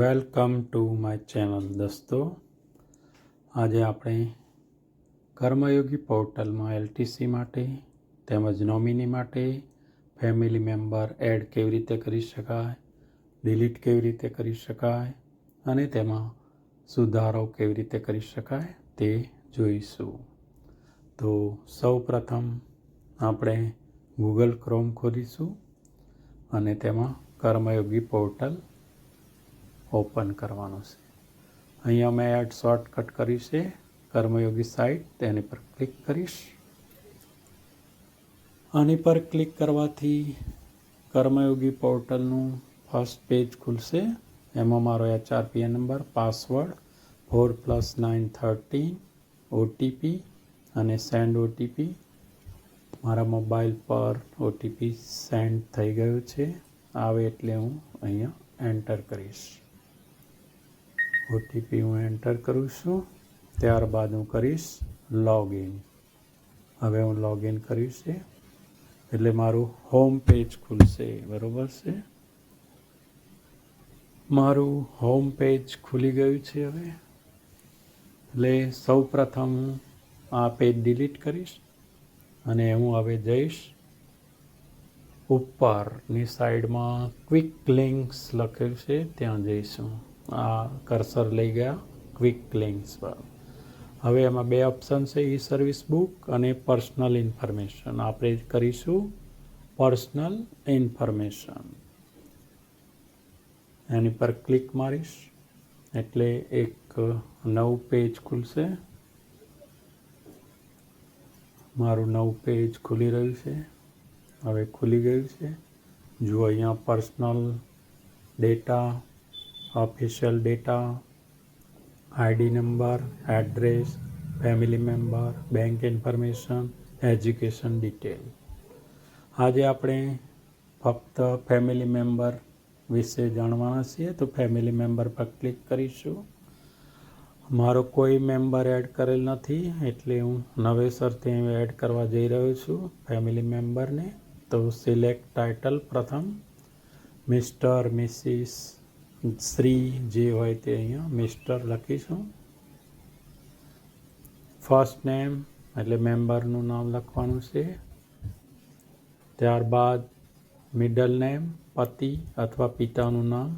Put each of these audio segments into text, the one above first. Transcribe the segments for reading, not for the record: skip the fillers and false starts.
Welcome to my channel દોસ્તો. આજે આપણે કર્મયોગી પોર્ટલમાં એલટીસી માટે તેમજ નોમિની માટે ફેમિલી મેમ્બર એડ કેવી રીતે કરી શકાય, ડિલીટ કેવી રીતે કરી શકાય અને તેમાં સુધારો કેવી રીતે કરી શકાય તે જોઈશું. તો સૌ પ્રથમ આપણે ગૂગલ ક્રોમ ખોલીશું અને તેમાં કર્મયોગી પોર્ટલ ઓપન કરવાનું છે. અહીંયા મેં એડ શોર્ટકટ કરી છે કર્મયોગી સાઇટ, તેની પર ક્લિક કરીશ. આની પર ક્લિક કરવાથી કર્મયોગી પોર્ટલનું ફર્સ્ટ પેજ ખુલશે. એમાં મારો HRPN નંબર, પાસવર્ડ 4+913, ઓટીપી અને સેન્ડ ઓટીપી. મારા મોબાઈલ પર ઓટીપી સેન્ડ થઈ ગયો છે. આવે એટલે હું અહીંયા એન્ટર કરીશ. ઓટીપી હું એન્ટર કરું છું. ત્યારબાદ હું કરીશ લોગિન. હવે હું લોગિન કરીશ એટલે મારું હોમ પેજ ખુલશે. બરાબર છે, મારું હોમ પેજ ખુલી ગયું છે. હવે એટલે સૌ પ્રથમ હું આ પેજ ડિલીટ કરીશ અને હું હવે જઈશ ઉપરની સાઈડમાં ક્વિક લિંક્સ લખેલું છે ત્યાં જઈશું. આ કર્સર લઈ ગયા ક્વિક લિંક્સ પર. હવે એમાં બે ઓપ્શન છે, ઈ સર્વિસ બુક અને પર્સનલ ઇન્ફોર્મેશન. આપણે કરીશું પર્સનલ ઇન્ફોર્મેશન. એની પર ક્લિક મારીશ એટલે એક નવું પેજ ખુલશે. મારું નવું પેજ ખુલી રહ્યું છે. હવે ખુલી ગયું છે. જુઓ અહીંયા personal data, official data, ID number, address, family member, bank information, education detail. આજે આપણે ફક્ત ફેમિલી મેમ્બર વિશે જાણવાના છીએ, તો ફેમિલી મેમ્બર પર ક્લિક કરીશું. મારો કોઈ મેમ્બર એડ કરેલ નથી એટલે હું નવેસરથી એડ કરવા જઈ રહ્યો છું ફેમિલી મેમ્બરને. તો સિલેક્ટ ટાઇટલ પ્રથમ મિસ્ટર, મિસિસ, શ્રી જે હોય તે અહીંયા મિસ્ટર લખીશું. ફર્સ્ટ નેમ એટલે મેમ્બરનું નામ લખવાનું છે. ત્યારબાદ મિડલ નેમ, પતિ અથવા પિતાનું નામ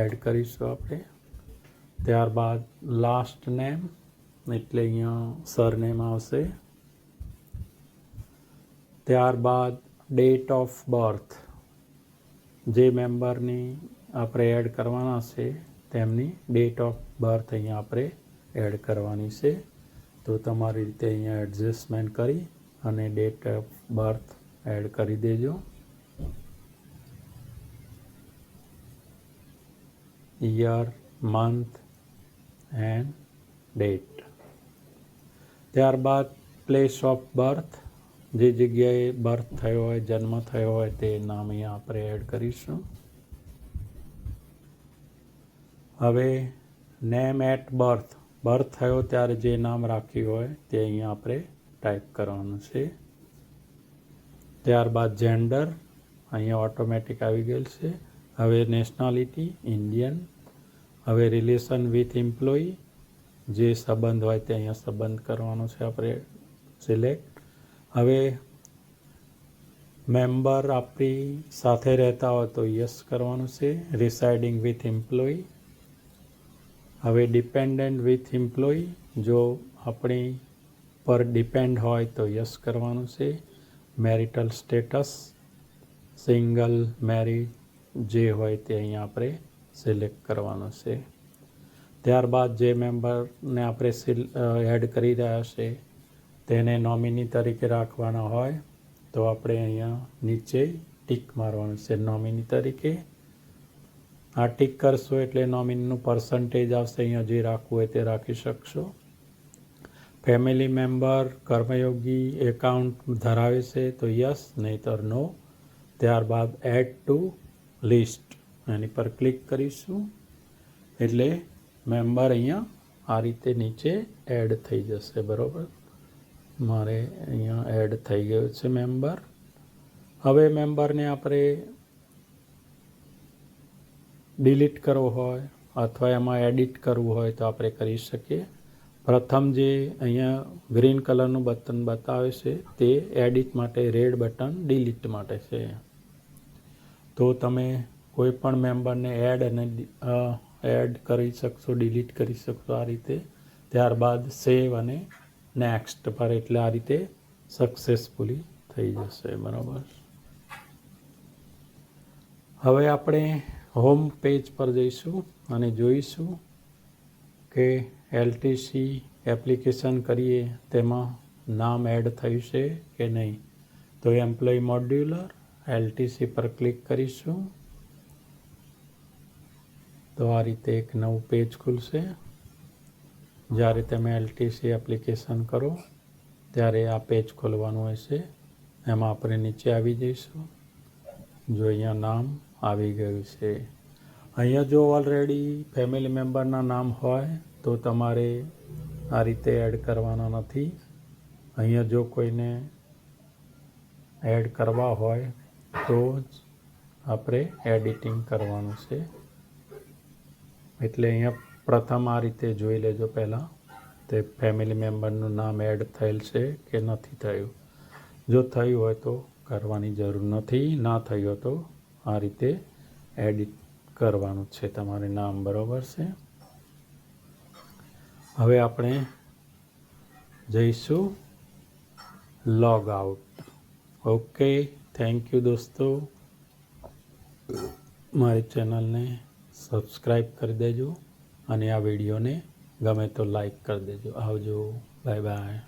એડ કરીશું આપણે. ત્યારબાદ લાસ્ટ નેમ એટલે અહીંયા સરનેમ આવશે. ત્યારબાદ ડેટ ઓફ બર્થ, જે મેમ્બરની આપણે એડ કરવાના છે તેમની ડેટ ઓફ બર્થ અહીંયા આપણે એડ કરવાની છે. તો તમારી રીતે અહીંયા એડજસ્ટમેન્ટ કરી અને ડેટ ઓફ બર્થ એડ કરી દેજો. Year, month and date. ત્યારબાદ પ્લેસ ઓફ બર્થ, જે જગ્યાએ બર્થ થયો હોય, જન્મ થયો હોય તે નામ અહીંયા આપણે એડ કરીશું. હવે નેમ એટ બર્થ, બર્થ થયો ત્યારે જે નામ રાખ્યું હોય તે અહીંયા આપણે ટાઈપ કરવાનું છે. ત્યારબાદ જેન્ડર અહીંયા ઓટોમેટિક આવી ગયેલ છે. હવે નેશનાલિટી ઇન્ડિયન. હવે રિલેશન વિથ એમ્પ્લોયી, જે સંબંધ હોય તે અહીંયા સંબંધ કરવાનો છે આપણે સિલેક્ટ. હવે મેમ્બર આપણી સાથે રહેતા હોય તો યસ કરવાનું છે. રિસાઇડિંગ વિથ એમ્પ્લોયી. હવે ડિપેન્ડન્ટ વિથ એમ્પ્લોયી, જો આપણી પર ડિપેન્ડ હોય તો યસ કરવાનું છે. મેરિટલ સ્ટેટસ, સિંગલ, મેરિડ જે હોય તે અહીંયા આપણે સિલેક્ટ કરવાનું છે. ત્યારબાદ જે મેમ્બરને આપણે એડ કરી રહ્યા છે તેને નોમિની તરીકે રાખવાના હોય તો આપણે અહીંયા નીચે ટીક મારવાનું છે નોમિની તરીકે. આ ટીક કરશો એટલે નોમિનીનું પર્સન્ટેજ આવશે. અહીંયા જે રાખવું હોય તે રાખી શકશો. ફેમિલી મેમ્બર કર્મયોગી એકાઉન્ટ ધરાવે છે તો યસ, નહીંતર નો. ત્યારબાદ એડ ટુ લિસ્ટ એની પર ક્લિક કરીશું એટલે મેમ્બર અહીંયા આ રીતે નીચે એડ થઈ જશે. બરાબર, મારે અહીંયા એડ થઈ ગયો છે મેમ્બર. હવે મેમ્બરને આપણે ડિલીટ કરવો હોય અથવા એમાં એડિટ કરવું હોય તો આપણે કરી શકીએ. પ્રથમ જે અહીંયા ગ્રીન કલરનું બટન બતાવે છે તે એડિટ માટે, રેડ બટન ડિલીટ માટે છે. તો તમે કોઈ પણ મેમ્બરને એડ કરી શકશો, ડિલીટ કરી શકશો આ રીતે. ત્યારબાદ સેવ અને નેક્સ્ટ પર, એટલે આ રીતે સક્સેસફુલી થઈ જશે. બરાબર. હવે આપણે હોમ પેજ પર જઈશું અને જોઈશું કે એલટીસી એપ્લિકેશન કરીએ તેમાં નામ એડ થયું છે કે નહીં. તો એમ્પ્લોય મોડ્યુલર એલટીસી પર ક્લિક કરીશું તો આ રીતે એક નવું પેજ ખુલશે. જ્યારે તમે એલટીસી એપ્લિકેશન કરો ત્યારે આ પેજ ખોલવાનું હશે. એમાં આપણે નીચે આવી જઈશું. જો અહીંયા નામ આવી ગયું છે. અહીંયા જો ઓલરેડી ફેમિલી મેમ્બરના નામ હોય તો તમારે આ રીતે એડ કરવાના નથી. અહીંયા જો કોઈને એડ કરવા હોય તો જ આપણે એડિટિંગ કરવાનું છે. એટલે અહીંયા પ્રથમ આ રીતે જોઈ લેજો પહેલાં તે ફેમિલી મેમ્બરનું નામ એડ થયેલ છે કે નથી થયું. જો થયું હોય તો કરવાની જરૂર નથી, ના થયું હોય તો આ રીતે એડિટ કરવાનું છે તમારે નામ. બરાબર છે. હવે આપણે જઈશું log out. Okay, thank you દોસ્તો. મારી ચેનલને સબસ્ક્રાઈબ કરી દેજો અને આ વિડીયોને ગમે તો લાઈક કરી દેજો. આવજો, બાય બાય.